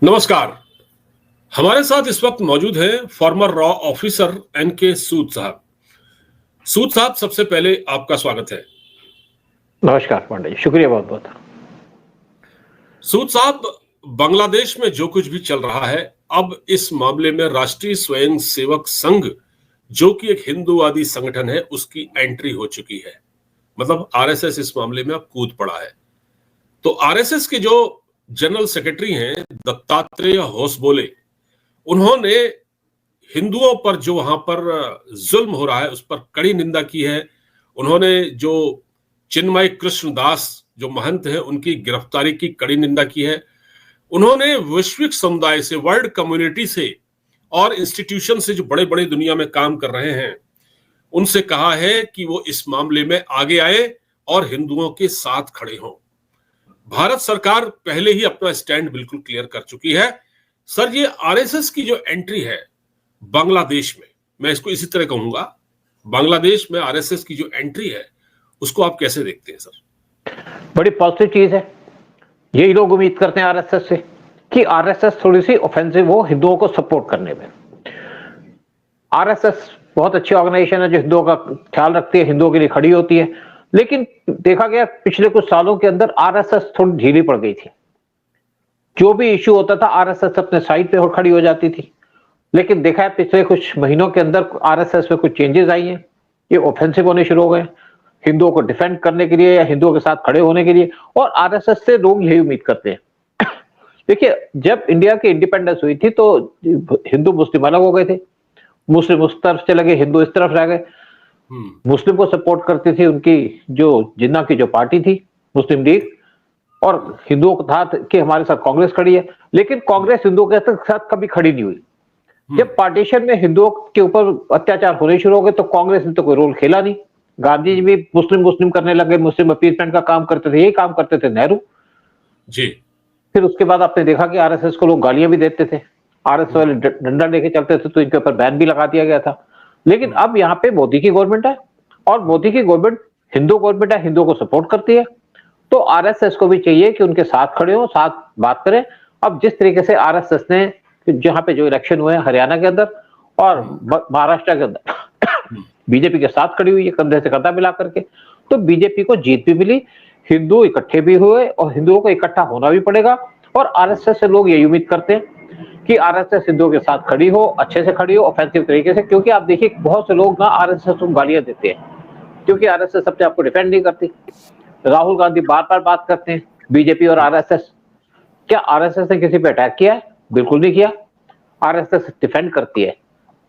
नमस्कार। हमारे साथ इस वक्त मौजूद हैं फॉर्मर रॉ ऑफिसर एनके सूद साहब। सूद साहब, सबसे पहले आपका स्वागत है। नमस्कार पांडे जी, शुक्रिया बहुत बहुत। सूद साहब, बांग्लादेश में जो कुछ भी चल रहा है, अब इस मामले में राष्ट्रीय स्वयं सेवक संघ, जो कि एक हिंदूवादी संगठन है, उसकी एंट्री हो चुकी है। मतलब आरएसएस इस मामले में अब कूद पड़ा है। तो आरएसएस के जो जनरल सेक्रेटरी हैं दत्तात्रेय होसबोले, उन्होंने हिंदुओं पर जो वहां पर जुल्म हो रहा है उस पर कड़ी निंदा की है। उन्होंने जो चिन्मय कृष्ण दास जो महंत हैं उनकी गिरफ्तारी की कड़ी निंदा की है। उन्होंने वैश्विक समुदाय से, वर्ल्ड कम्युनिटी से और इंस्टीट्यूशन से जो बड़े बड़े दुनिया में काम कर रहे हैं उनसे कहा है कि वो इस मामले में आगे आए और हिंदुओं के साथ खड़े हों। भारत सरकार पहले ही अपना स्टैंड बिल्कुल क्लियर कर चुकी है। सर, ये आरएसएस की जो एंट्री है बांग्लादेश में, मैं इसको इसी तरह कहूंगा, बांग्लादेश में आरएसएस की जो एंट्री है उसको आप कैसे देखते हैं सर? बड़ी पॉजिटिव चीज है। यही लोग उम्मीद करते हैं आरएसएस से कि आरएसएस थोड़ी सी ऑफेंसिव हो हिंदुओं को सपोर्ट करने में। आरएसएस बहुत अच्छी ऑर्गेनाइजेशन है जो हिंदुओं का ख्याल रखती है, हिंदुओं के लिए खड़ी होती है। लेकिन देखा गया पिछले कुछ सालों के अंदर आरएसएस थोड़ी ढीली पड़ गई थी। जो भी इश्यू होता था आरएसएस अपने साइड पे खड़ी हो जाती थी। लेकिन देखा है पिछले कुछ महीनों के अंदर आरएसएस में कुछ चेंजेस आई हैं। ये ऑफेंसिव होने शुरू हो गए हिंदुओं को डिफेंड करने के लिए या हिंदुओं के साथ खड़े होने के लिए, और आरएसएस से लोग यही उम्मीद करते हैं। देखिए, जब इंडिया की इंडिपेंडेंस हुई थी तो हिंदू मुस्लिम अलग हो गए थे। मुस्लिम उस तरफ चले गए, हिंदू इस तरफ रह गए। मुस्लिम को सपोर्ट करती थी उनकी जो जिन्ना की जो पार्टी थी मुस्लिम लीग, और हिंदुओं को था कि हमारे साथ कांग्रेस खड़ी है। लेकिन कांग्रेस हिंदुओं के साथ कभी खड़ी नहीं हुई। जब पार्टीशन में हिंदुओं के ऊपर अत्याचार होने शुरू हो गए तो कांग्रेस ने तो कोई रोल खेला नहीं। गांधी जी भी मुस्लिम मुस्लिम करने लगे, मुस्लिम अपीसमेंट का काम करते थे, यही काम करते थे नेहरू जी। फिर उसके बाद आपने देखा कि आरएसएस को लोग गालियां भी देते थे, आरएसएस वाले डंडा लेके चलते थे, तो इनके ऊपर बैन भी लगा दिया गया था। लेकिन अब यहाँ पे मोदी की गवर्नमेंट है और मोदी की गवर्नमेंट हिंदू गवर्नमेंट है, हिंदुओं को सपोर्ट करती है। तो आरएसएस को भी चाहिए कि उनके साथ खड़े हो, साथ बात करें। अब जिस तरीके से आरएसएस ने जहां पे जो इलेक्शन हुए हैं हरियाणा के अंदर और महाराष्ट्र के अंदर बीजेपी के साथ खड़ी हुई है कंधे से कंधा मिला करके, तो बीजेपी को जीत भी मिली, हिंदू इकट्ठे भी हुए और हिंदुओं को इकट्ठा होना भी पड़ेगा। और आरएसएस से लोग यही उम्मीद करते हैं कि आरएसएस हिंदुओं के साथ खड़ी हो, अच्छे से खड़ी हो, ऑफेंसिव तरीके से। क्योंकि आप देखिए बहुत से लोग ना आरएसएस को गालियां देते हैं क्योंकि आरएसएस अपने आपको डिफेंड नहीं करती। राहुल गांधी बार बार बात करते हैं बीजेपी और आरएसएस। क्या आरएसएस ने किसी पे अटैक किया है? बिल्कुल नहीं किया। आरएसएस डिफेंड करती है।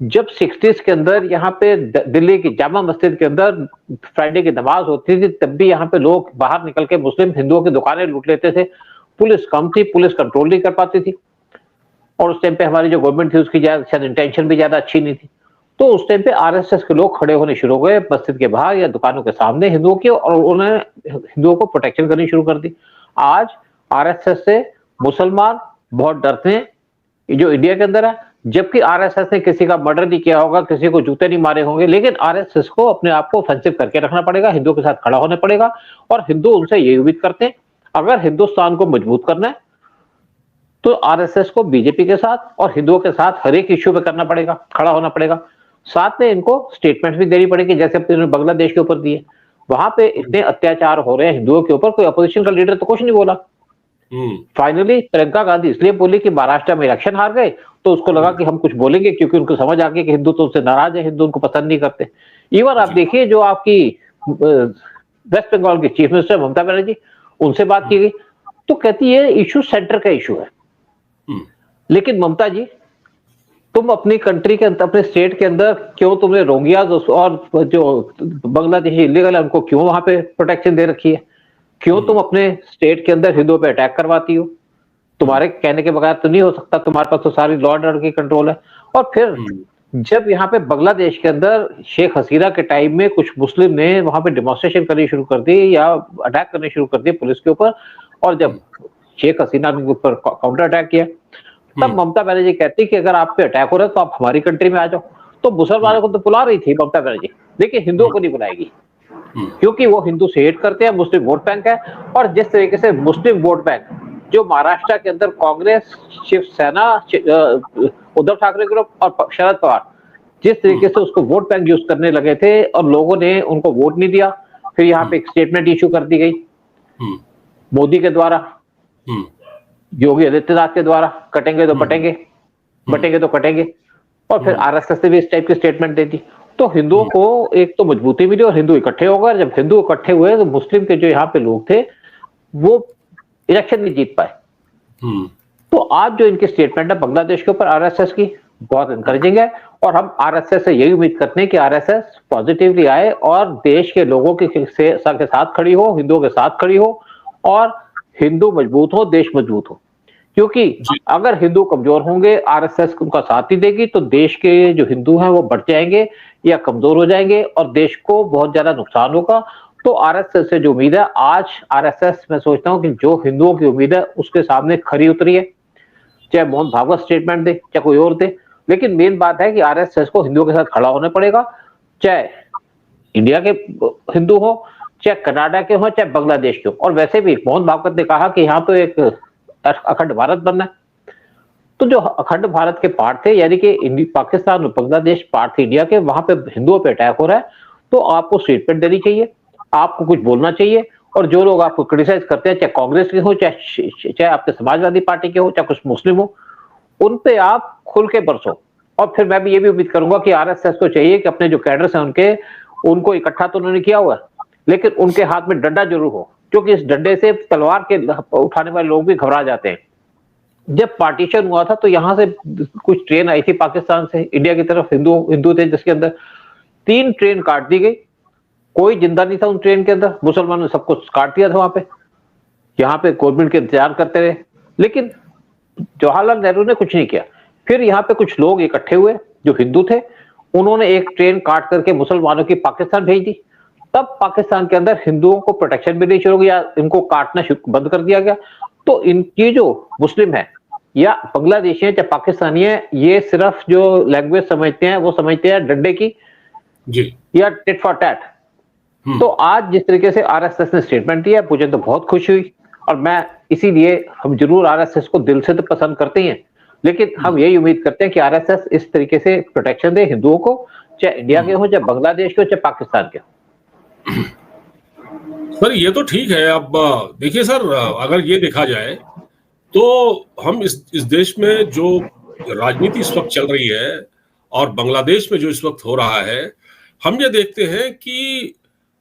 जब 60s के अंदर यहाँ पे दिल्ली की जामा मस्जिद के अंदर फ्राइडे की नमाज होती थी, तब भी यहाँ पे लोग बाहर निकल के मुस्लिम हिंदुओं की दुकानें लूट लेते थे। पुलिस कम थी, पुलिस कंट्रोल नहीं कर पाती थी, और उस टाइम पे हमारी जो गवर्नमेंट थी उसकी शायद इंटेंशन भी ज्यादा अच्छी नहीं थी। तो उस टाइम पे आरएसएस के लोग खड़े होने शुरू हो गए मस्जिद के बाहर या दुकानों के सामने हिंदुओं की, और उन्होंने हिंदुओं को प्रोटेक्शन करनी शुरू कर दी। आज आरएसएस से मुसलमान बहुत डरते हैं जो इंडिया के अंदर है, जबकि आरएसएस ने किसी का मर्डर नहीं किया होगा, किसी को जूते नहीं मारे होंगे। लेकिन आरएसएस को अपने आप को ऑफेंसिव करके रखना पड़ेगा, हिंदुओं के साथ खड़ा होना पड़ेगा, और हिंदू उनसे यही उम्मीद करते हैं अगर हिंदुस्तान को मजबूत करना है तो आरएसएस को बीजेपी के साथ और हिंदुओं के साथ हर एक इश्यू पे करना पड़ेगा, खड़ा होना पड़ेगा। साथ में इनको स्टेटमेंट भी देनी पड़ेगी, जैसे बांग्लादेश के ऊपर दिए। वहां पे इतने अत्याचार हो रहे हैं हिंदुओं के ऊपर, कोई अपोजिशन का लीडर तो कुछ नहीं बोला। फाइनली प्रियंका गांधी इसलिए बोली कि महाराष्ट्र में इलेक्शन हार गए, तो उसको लगा कि हम कुछ बोलेंगे क्योंकि उनको समझ आ गई कि हिंदू तो उनसे नाराज है, हिंदू उनको पसंद नहीं करते। इवन आप देखिए जो आपकी वेस्ट बंगाल की चीफ मिनिस्टर ममता बनर्जी, उनसे बात की गई तो कहती है इशू सेंटर का इशू है। लेकिन ममता जी, तुम अपनी कंट्री के अंदर, अपने स्टेट के अंदर क्यों तुमने रोहिंग्याज और जो बांग्लादेशी इलीगल है उनको क्यों वहां पे प्रोटेक्शन दे रखी है? क्यों तुम अपने स्टेट के अंदर हिंदुओं पे अटैक करवाती हो? तुम्हारे कहने के बगैर तो नहीं हो सकता, तुम्हारे पास तो सारी लॉ एंड ऑर्डर की कंट्रोल है। और फिर जब यहाँ पे बांग्लादेश के अंदर शेख हसीना के टाइम में कुछ मुस्लिम ने वहां पे डेमोन्स्ट्रेशन करनी शुरू कर दी या अटैक करने शुरू कर दिए पुलिस के ऊपर, और जब शेख हसीना के ऊपर काउंटर अटैक किया, तब ममता बनर्जी कहती कि अगर आप पे अटैक हो रहा है तो आप हमारी कंट्री में आ जाओ। तो मुसलमानों को तो बुला रही थी ममता बनर्जी, लेकिन हिंदुओं को नहीं बुलाएगी क्योंकि वो हिंदू से हेट करते हैं, मुस्लिम वोट बैंक है। और जिस तरीके से मुस्लिम वोट बैंक जो महाराष्ट्र के अंदर कांग्रेस, शिवसेना, उद्धव ठाकरे ग्रुप और शरद पवार जिस तरीके से उसको वोट बैंक यूज करने लगे थे और लोगों ने उनको वोट नहीं दिया, फिर यहाँ पे एक स्टेटमेंट इशू कर दी गई मोदी के द्वारा, योगी आदित्यनाथ के द्वारा, कटेंगे तो बटेंगे, बटेंगे तो कटेंगे, और फिर आरएसएस ने भी इस टाइप की स्टेटमेंट दे दी। तो हिंदुओं को एक तो मजबूती मिली और हिंदू इकट्ठे हो गए। जब हिंदू इकट्ठे हुए तो मुस्लिम के जो यहाँ पे लोग थे वो इलेक्शन नहीं जीत पाए। तो आज जो इनकी स्टेटमेंट है बांग्लादेश के ऊपर आरएसएस की, बहुत इनकरेजिंग है, और हम आरएसएस से यही उम्मीद करते हैं कि आरएसएस पॉजिटिवली आए और देश के लोगों के साथ खड़ी हो, हिंदुओं के साथ खड़ी हो, और हिंदू मजबूत हो, देश मजबूत हो। क्योंकि अगर हिंदू कमजोर होंगे, आरएसएस उनका साथ नहीं देगी, तो देश के जो हिंदू हैं वो बढ़ जाएंगे या कमजोर हो जाएंगे और देश को बहुत ज्यादा नुकसान होगा। तो आरएसएस से जो उम्मीद है, आज आरएसएस मैं सोचता हूं कि जो हिंदुओं की उम्मीद है उसके सामने खरी उतरी है, चाहे मोहन भागवत स्टेटमेंट दे चाहे कोई और दे। लेकिन मेन बात है कि आरएसएस को हिंदुओं के साथ खड़ा होना पड़ेगा, चाहे इंडिया के हिंदू हो, चाहे कनाडा के हो, चाहे बांग्लादेश के हो। और वैसे भी मोहन भागवत ने कहा कि यहाँ तो एक अखंड भारत बनना है, तो जो अखंड भारत के पार्ट थे, यानी कि पाकिस्तान और बांग्लादेश पार्ट थे इंडिया के, वहां पे हिंदुओं पे अटैक हो रहा है, तो आपको स्टेटमेंट देनी चाहिए, आपको कुछ बोलना चाहिए। और जो लोग आपको क्रिटिसाइज करते हैं, चाहे कांग्रेस के हो, चाहे आपके समाजवादी पार्टी के हो, चाहे कुछ मुस्लिम हो, उन पे आप खुल के बरसो। और फिर मैं भी ये भी उम्मीद करूंगा कि आरएसएस को चाहिए कि अपने जो कैडर्स हैं उनको इकट्ठा तो उन्होंने किया हुआ है, लेकिन उनके हाथ में डंडा जरूर हो, क्योंकि इस डंडे से तलवार के उठाने वाले लोग भी घबरा जाते हैं। जब पार्टीशन हुआ था तो यहाँ से कुछ ट्रेन आई थी पाकिस्तान से इंडिया की तरफ, हिंदू थे, जिसके अंदर 3 ट्रेन काट दी गई, कोई जिंदा नहीं था उन ट्रेन के अंदर, मुसलमानों ने सब कुछ काट दिया था वहां पे। यहाँ पे गवर्नमेंट के इंतजार करते रहे, लेकिन जवाहरलाल नेहरू ने कुछ नहीं किया। फिर यहाँ पे कुछ लोग इकट्ठे हुए जो हिंदू थे, उन्होंने एक ट्रेन काट करके मुसलमानों की पाकिस्तान भेज दी। तब पाकिस्तान के अंदर हिंदुओं को प्रोटेक्शन मिलनी शुरू हो गया, इनको काटना बंद कर दिया गया। तो इनकी जो मुस्लिम है या बांग्लादेशी है चाहे पाकिस्तानी है, ये सिर्फ जो लैंग्वेज समझते हैं वो समझते हैं डंडे की जी या टिट फॉर टैट। तो आज जिस तरीके से आरएसएस ने स्टेटमेंट दिया, मुझे तो बहुत खुशी हुई, और मैं इसीलिए हम जरूर आरएसएस को दिल से तो पसंद करते हैं, लेकिन हम यही उम्मीद करते हैं कि आरएसएस इस तरीके से प्रोटेक्शन दे हिंदुओं को, चाहे इंडिया के हो, चाहे बांग्लादेश के हो, चाहे पाकिस्तान के हो। सर ये तो ठीक है। अब देखिए सर, अगर ये देखा जाए तो हम इस देश में जो राजनीति इस वक्त चल रही है और बांग्लादेश में जो इस वक्त हो रहा है, हम ये देखते हैं कि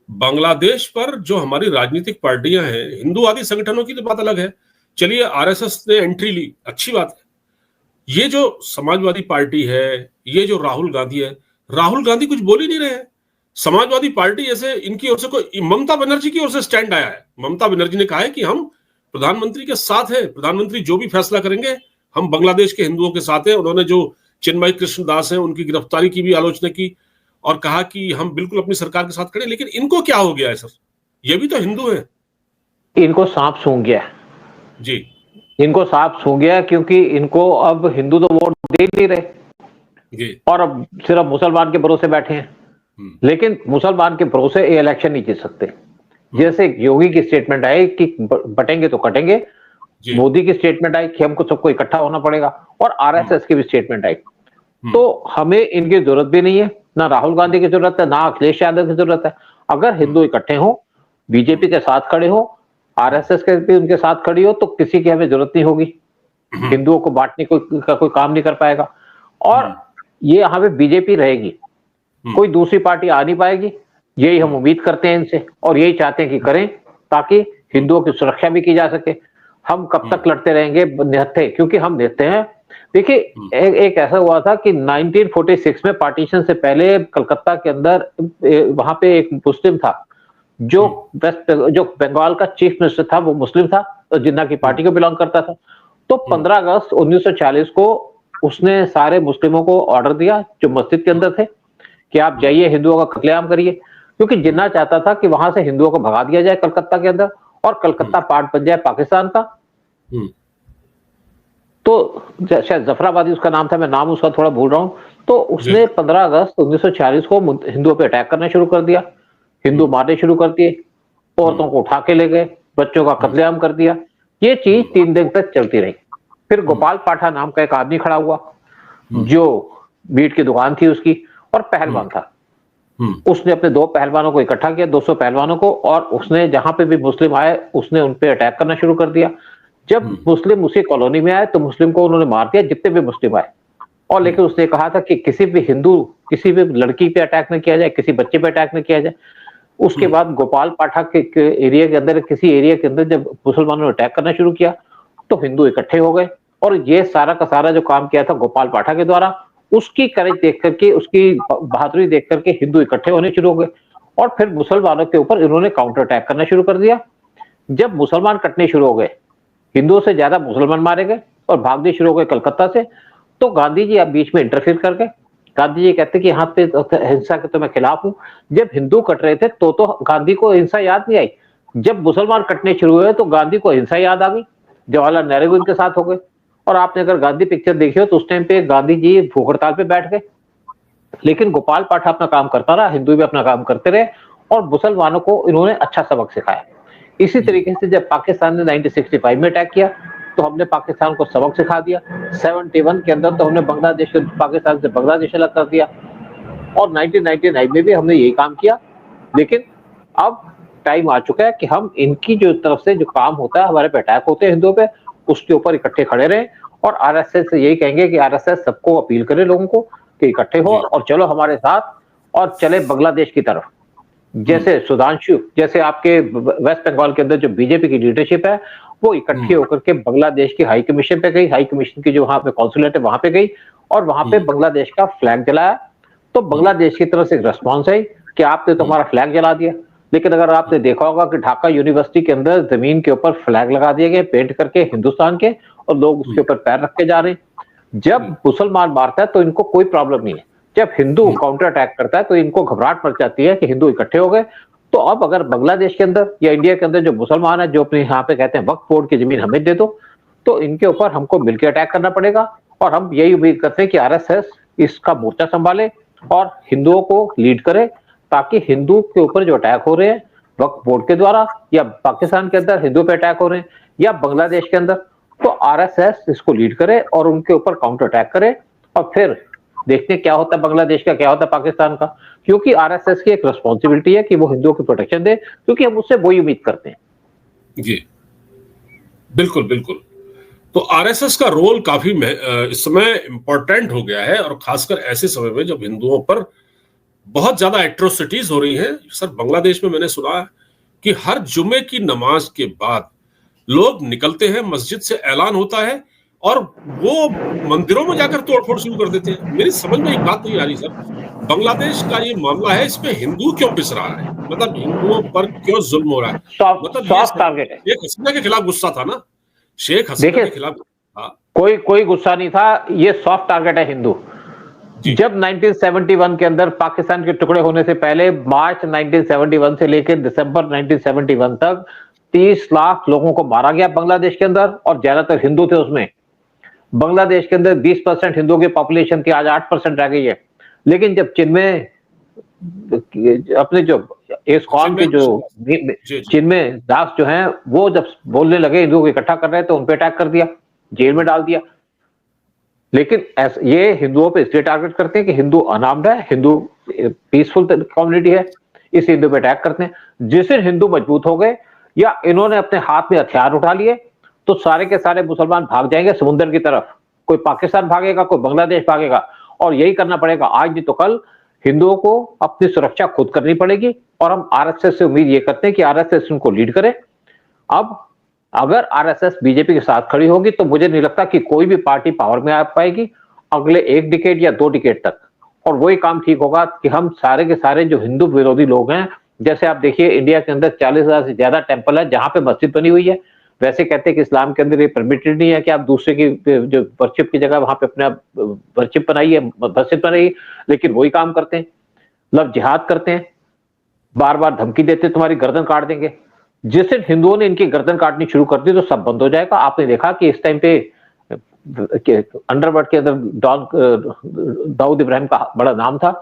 बांग्लादेश पर जो हमारी राजनीतिक पार्टियां हैं, हिंदूवादी संगठनों की तो बात अलग है, चलिए आरएसएस ने एंट्री ली, अच्छी बात है। ये जो समाजवादी पार्टी है, ये जो राहुल गांधी है, राहुल गांधी कुछ बोल ही नहीं रहे हैं। समाजवादी पार्टी जैसे इनकी ओर से कोई, ममता बनर्जी की ओर से स्टैंड आया है। ममता बनर्जी ने कहा है कि हम प्रधानमंत्री के साथ हैं, प्रधानमंत्री जो भी फैसला करेंगे हम बांग्लादेश के हिंदुओं के साथ हैं। उन्होंने जो चिन्मय कृष्ण दास हैं उनकी गिरफ्तारी की भी आलोचना की और कहा कि हम बिल्कुल अपनी सरकार के साथ खड़े। लेकिन इनको क्या हो गया है सर? ये भी तो हिंदू हैं। इनको सांप सूंघ गया जी, इनको सांप सूंघ गया, क्योंकि इनको अब हिंदू तो वोट दे नहीं रहे जी, और अब सिर्फ मुसलमान के भरोसे बैठे हैं। लेकिन मुसलमान के भरोसे ये इलेक्शन नहीं जीत सकते। जैसे योगी की स्टेटमेंट आई कि बटेंगे तो कटेंगे, मोदी की स्टेटमेंट आई कि हमको सबको इकट्ठा होना पड़ेगा, और आरएसएस की भी स्टेटमेंट आई। तो हमें इनकी जरूरत भी नहीं है, ना राहुल गांधी की जरूरत है, ना अखिलेश यादव की जरूरत है। अगर हिंदू इकट्ठे हो, बीजेपी के साथ खड़े हो, आरएसएस के भी उनके साथ खड़ी हो, तो किसी की हमें जरूरत नहीं होगी। हिंदुओं को बांटने का कोई काम नहीं कर पाएगा, और ये यहाँ पे बीजेपी रहेगी, कोई दूसरी पार्टी आ नहीं पाएगी। यही हम उम्मीद करते हैं इनसे, और यही चाहते हैं कि करें, ताकि हिंदुओं की सुरक्षा भी की जा सके। हम कब तक लड़ते रहेंगे निहत्थे, क्योंकि हम निहत्थे हैं। देखिए एक ऐसा हुआ था कि 1946 में पार्टीशन से पहले कलकत्ता के अंदर वहां पे एक मुस्लिम था जो बंगाल का चीफ मिनिस्टर था, वो मुस्लिम था और जिन्ना की पार्टी को बिलोंग करता था। तो 15 अगस्त 1940 को उसने सारे मुस्लिमों को ऑर्डर दिया जो मस्जिद के अंदर थे कि आप जाइए हिंदुओं का कत्लेआम करिए, क्योंकि जिन्ना चाहता था कि वहां से हिंदुओं को भगा दिया जाए कलकत्ता के अंदर और कलकत्ता पार्ट बन जाए पाकिस्तान का। तो शायद जफराबादी उसका नाम था, मैं नाम उसका थोड़ा भूल रहा हूं। तो उसने 15 अगस्त 1946 को हिंदुओं पे अटैक करना शुरू कर दिया, हिंदू मारने शुरू कर दिए, औरतों को उठा के ले गए, बच्चों का कत्लेआम कर दिया। ये चीज 3 दिन तक चलती रही। फिर गोपाल पाठा नाम का एक आदमी खड़ा हुआ, जो मीट की दुकान थी उसकी, और पहलवान था। उसने अपने 2 पहलवानों को इकट्ठा किया, 200 पहलवानों को, और उसने जहां पे भी मुस्लिम आए उसने उन पे अटैक करना शुरू कर दिया। जब मुस्लिम उसी कॉलोनी में आए तो मुस्लिम को उन्होंने मार दिया, जितने भी मुस्लिम आए। और लेकिन उसने कहा था कि किसी भी हिंदू, किसी भी लड़की पे अटैक न किया जाए, किसी बच्चे पे अटैक न किया जाए। उसके बाद गोपाल पाठक के एरिया के अंदर, किसी एरिया के अंदर जब मुसलमानों ने अटैक करना शुरू किया तो हिंदू इकट्ठे हो गए, और ये सारा का सारा जो काम किया था गोपाल पाठक के द्वारा, उसकी करेज देख करके, उसकी बहादुरी देख करके हिंदू इकट्ठे होने शुरू हो गए, और फिर मुसलमानों के ऊपर इन्होंने काउंटर अटैक करना शुरू कर दिया। जब मुसलमान कटने शुरू हो गए, हिंदुओं से ज्यादा मुसलमान मारे गए और भागने शुरू हो गए कलकत्ता से, तो गांधी जी अब बीच में इंटरफेयर कर गए। गांधी जी कहते कि यहाँ पे हिंसा के तो मैं खिलाफ हूं। जब हिंदू कट रहे थे तो गांधी को हिंसा याद नहीं आई। जब मुसलमान कटने शुरू हुए तो गांधी को हिंसा याद आ गई। जवाहरलाल नेहरू भी उनके साथ हो गए, और आपने अगर गांधी पिक्चर देखी हो तो उस टाइम पे गांधी जी भूख हड़ताल पे बैठ गए, लेकिन गोपाल पाठक अपना काम करता रहा, हिंदू भी अपना काम करते रहे, और मुसलमानों को इन्होंने अच्छा सबक सिखाया। इसी तरीके से जब पाकिस्तान ने 1965 में अटैक किया तो हमने पाकिस्तान को सबक सिखा दिया। 71 के अंदर तो हमने बांग्लादेश को, पाकिस्तान से बांग्लादेश अलग कर दिया, और 1999 में भी हमने यही काम किया। लेकिन अब टाइम आ चुका है कि हम इनकी जो तरफ से जो काम होता है, हमारे पे अटैक होते हैं हिंदुओं पे, उसके ऊपर इकट्ठे खड़े रहे, और आरएसएस से यही कहेंगे कि आरएसएस सबको अपील करे लोगों को कि इकट्ठे हो और चलो हमारे साथ, और चले बांग्लादेश की तरफ। जैसे सुधांशु, जैसे आपके वेस्ट बंगाल के अंदर जो बीजेपी की लीडरशिप है, वो इकट्ठी होकर के बांग्लादेश की हाई कमीशन पे गई, हाई कमीशन की जो वहां पे कॉन्सुलेट है वहां पे गई, और वहां पे बांग्लादेश का फ्लैग जलाया। तो बांग्लादेश की तरफ से एक रिस्पॉन्स आई कि आपने तो हमारा फ्लैग जला दिया। लेकिन अगर आपने देखा होगा कि ढाका यूनिवर्सिटी के अंदर जमीन के ऊपर फ्लैग लगा दिए गए पेंट करके हिंदुस्तान के, और लोग उसके ऊपर पैर रख के जा रहे हैं। जब मुसलमान मारता है तो इनको कोई प्रॉब्लम नहीं है, जब हिंदू काउंटर अटैक करता है तो इनको घबराहट मच जाती है कि हिंदू इकट्ठे हो गए। तो अब अगर बांग्लादेश के अंदर या इंडिया के अंदर जो मुसलमान है, जो अपने यहाँ पे कहते हैं वक्फ बोर्ड की जमीन हमें दे दो, तो इनके ऊपर हमको मिलकर अटैक करना पड़ेगा। और हम यही उम्मीद करते हैं कि आरएसएस इसका मोर्चा संभाले और हिंदुओं को लीड करे, ताकि हिंदू के ऊपर जो अटैक हो रहे हैं वक्फ बोर्ड के द्वारा, या पाकिस्तान के अंदर हिंदू पे अटैक हो रहे हैं, या बांग्लादेश के अंदर, तो आरएसएस इसको लीड करे और उनके ऊपर काउंटर अटैक करे। और फिर देखते हैं क्या होता है बांग्लादेश का, क्या होता है पाकिस्तान का, क्योंकि आरएसएस की एक रिस्पॉन्सिबिलिटी है कि वो हिंदुओं की प्रोटेक्शन दे, क्योंकि हम उससे वही उम्मीद करते हैं। जी बिल्कुल बिल्कुल। तो आरएसएस का रोल काफी इस समय इंपॉर्टेंट हो गया है, और खासकर ऐसे समय में जब हिंदुओं पर बहुत ज्यादा एट्रोसिटीज हो रही हैं। सर, बांग्लादेश में मैंने सुना कि हर जुमे की नमाज के बाद लोग निकलते हैं, मस्जिद से ऐलान होता है और वो मंदिरों में जाकर तोड़फोड़ शुरू कर देते हैं। मेरी समझ में एक बात नहीं आ रही सर, बांग्लादेश का ये मामला है, इसमें हिंदू क्यों पिस रहा है? मतलब हिंदुओं पर क्यों जुल्म हो रहा है? मतलब सॉफ्ट टारगेट है। शेख हसीना के खिलाफ गुस्सा था ना, शेख हसीना के खिलाफ था। कोई गुस्सा नहीं था, ये सॉफ्ट टारगेट है हिंदू। जब 1971 के अंदर पाकिस्तान के टुकड़े होने से पहले, मार्च 1971 से लेकर दिसंबर 1971 तक 30 लाख लोगों को मारा गया बांग्लादेश के अंदर, और ज्यादातर हिंदू थे उसमें। बांग्लादेश के अंदर 20% हिंदुओं की पॉपुलेशन थी, आज 8% रह गई है। लेकिन जब चिन्मय अपने जो इस्कॉन के जो चिन्मय दास जो हैं, वो जब बोलने लगे हिंदुओं को इकट्ठा कर रहे हैं, तो उन पे अटैक कर दिया, जेल में डाल दिया। लेकिन ये हिंदुओं पे इसलिए टारगेट करते हैं कि हिंदू अनार्म्ड है, हिंदू पीसफुल कम्युनिटी है, इस हिंदू पे अटैक करते हैं। जिस दिन हिंदू मजबूत हो गए या इन्होंने अपने हाथ में हथियार उठा लिए, तो सारे के सारे मुसलमान भाग जाएंगे समुद्र की तरफ। कोई पाकिस्तान भागेगा, कोई बांग्लादेश भागेगा, और यही करना पड़ेगा। आज नहीं तो कल हिंदुओं को अपनी सुरक्षा खुद करनी पड़ेगी, और हम आरएसएस से उम्मीद ये करते हैं कि आरएसएस उनको लीड करे। अब अगर आरएसएस बीजेपी के साथ खड़ी होगी तो मुझे नहीं लगता कि कोई भी पार्टी पावर में आ पाएगी अगले 1 डिकेड या 2 डिकेड तक। और वही काम ठीक होगा कि हम सारे के सारे जो हिंदू विरोधी लोग हैं, जैसे आप देखिए इंडिया के अंदर 40,000 से ज्यादा टेंपल है जहां पे मस्जिद बनी हुई है। वैसे कहते हैं कि इस्लाम के अंदर ये परमिटेड नहीं है कि आप दूसरे की जो वर्शिप की जगह वहां पे अपना वर्शिप बनाइए, मस्जिद बनाइए, लेकिन वही काम करते हैं, मतलब जिहाद करते हैं, बार बार धमकी देते हैं तुम्हारी गर्दन काट देंगे। जिस दिन हिंदुओं ने इनकी गर्दन काटनी शुरू कर दी तो सब बंद हो जाएगा। आपने देखा कि इस टाइम पे अंडरवर्ल्ड के अंदर दाऊद इब्राहिम का बड़ा नाम था।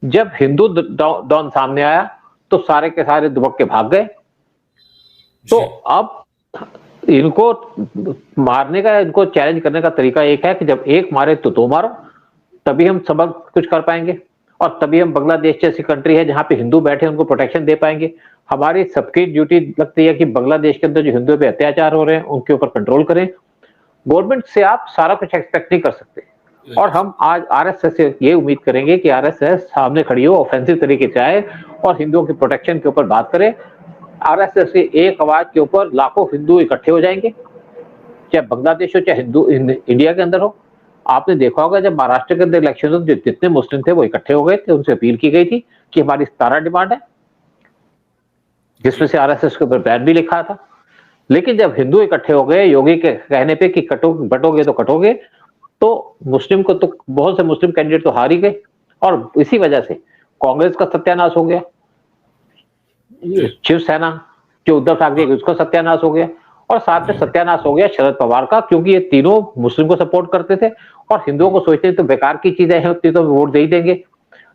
जब हिंदू डॉन सामने आया तो सारे के सारे दुबक के भाग गए। तो अब इनको मारने का, इनको चैलेंज करने का तरीका एक है कि जब एक मारे तो दो मारो, तभी हम सबक कुछ कर पाएंगे और तभी हम बांग्लादेश जैसी कंट्री है जहां पे हिंदू बैठे उनको प्रोटेक्शन दे पाएंगे। हमारी सबकी ड्यूटी लगती है कि बांग्लादेश के अंदर जो हिंदुओं पे अत्याचार हो रहे हैं उनके ऊपर कंट्रोल करें। गवर्नमेंट से आप सारा कुछ एक्सपेक्ट नहीं कर सकते और हम आज आरएसएस से ये उम्मीद करेंगे कि आरएसएस सामने खड़ी हो, ऑफेंसिव तरीके से आए और हिंदुओं की प्रोटेक्शन के ऊपर बात करे। आरएसएस के एक आवाज के ऊपर लाखों हिंदू इकट्ठे हो जाएंगे, चाहे बांग्लादेश हो चाहे हिंदू इंडिया के अंदर हो। आपने देखा होगा जब महाराष्ट्र के अंदर इलेक्शन हो, जितने मुस्लिम थे वो इकट्ठे हो गए थे, उनसे अपील की गई थी कि हमारी 17 डिमांड है, जिसमें से आरएसएस के ऊपर बैन भी लिखा था। लेकिन जब हिंदू इकट्ठे हो गए योगी के कहने पे कि बटोगे तो कटोगे, तो मुस्लिम को तो बहुत से मुस्लिम कैंडिडेट तो हार ही गए और इसी वजह से कांग्रेस का सत्यानाश हो गया, शिवसेना जो उद्धव ठाकरे उसका सत्यानाश हो गया और साथ में सत्यानाश हो गया शरद पवार का, क्योंकि ये तीनों मुस्लिम को सपोर्ट करते थे और हिंदुओं को सोचते तो बेकार की चीजें हैं, उतनी तो वोट दे ही देंगे।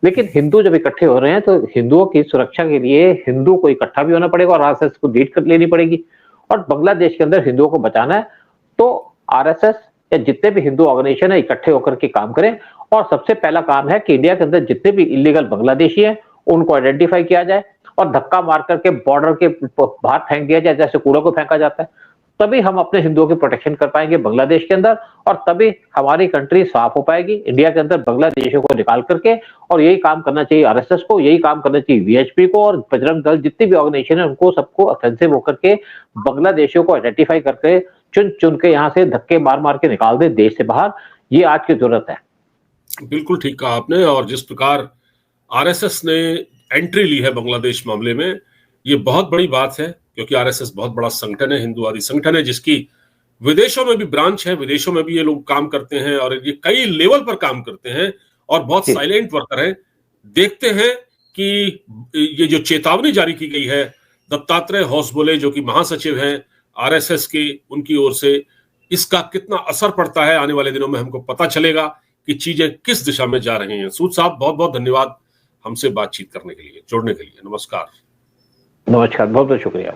लेकिन हिंदू जब इकट्ठे हो रहे हैं तो हिंदुओं की सुरक्षा के लिए हिंदू को इकट्ठा भी होना पड़ेगा और आरएसएस को लीड कर लेनी पड़ेगी और बांग्लादेश के अंदर हिंदुओं को बचाना है। तो आरएसएस या जितने भी हिंदू ऑर्गेनाइजेशन है इकट्ठे होकर के काम करें और सबसे पहला काम है कि इंडिया के अंदर जितने भी इलीगल बांग्लादेशी हैं उनको आइडेंटिफाई किया जाए और धक्का मार करके बॉर्डर के बाहर फेंक दिया जाए जैसे कूड़ा को फेंका जाता है। तभी हम अपने हिंदुओं की प्रोटेक्शन कर पाएंगे बांग्लादेश के अंदर और तभी हमारी कंट्री साफ हो पाएगी इंडिया के अंदर बांग्लादेशियों को निकाल करके। और यही काम करना चाहिए आरएसएस को, यही काम करना चाहिए वीएचपी को और बजरंग दल, जितनी भी ऑर्गेनाइजेशन है उनको सबको ऑफेंसिव होकर के बांग्लादेशियों को आइडेंटिफाई करके चुन चुन के यहाँ से धक्के मार मार के निकाल दे देश से बाहर। ये आज की जरूरत है। बिल्कुल ठीक कहा आपने। और जिस प्रकार आरएसएस ने एंट्री ली है बांग्लादेश मामले में, ये बहुत बड़ी बात है क्योंकि आरएसएस बहुत बड़ा संगठन है, हिंदुवादी संगठन है, जिसकी विदेशों में भी ब्रांच है, विदेशों में भी ये लोग काम करते हैं और ये कई लेवल पर काम करते हैं और बहुत साइलेंट वर्कर हैं। देखते हैं कि ये जो चेतावनी जारी की गई है दत्तात्रेय होसबोले जो कि महासचिव हैं आरएसएस के, उनकी ओर से, इसका कितना असर पड़ता है आने वाले दिनों में हमको पता चलेगा कि चीजें किस दिशा में जा रही हैं। सूद साहब बहुत बहुत धन्यवाद हमसे बातचीत करने के लिए, जोड़ने के लिए। नमस्कार। नमस्कार, बहुत बहुत शुक्रिया।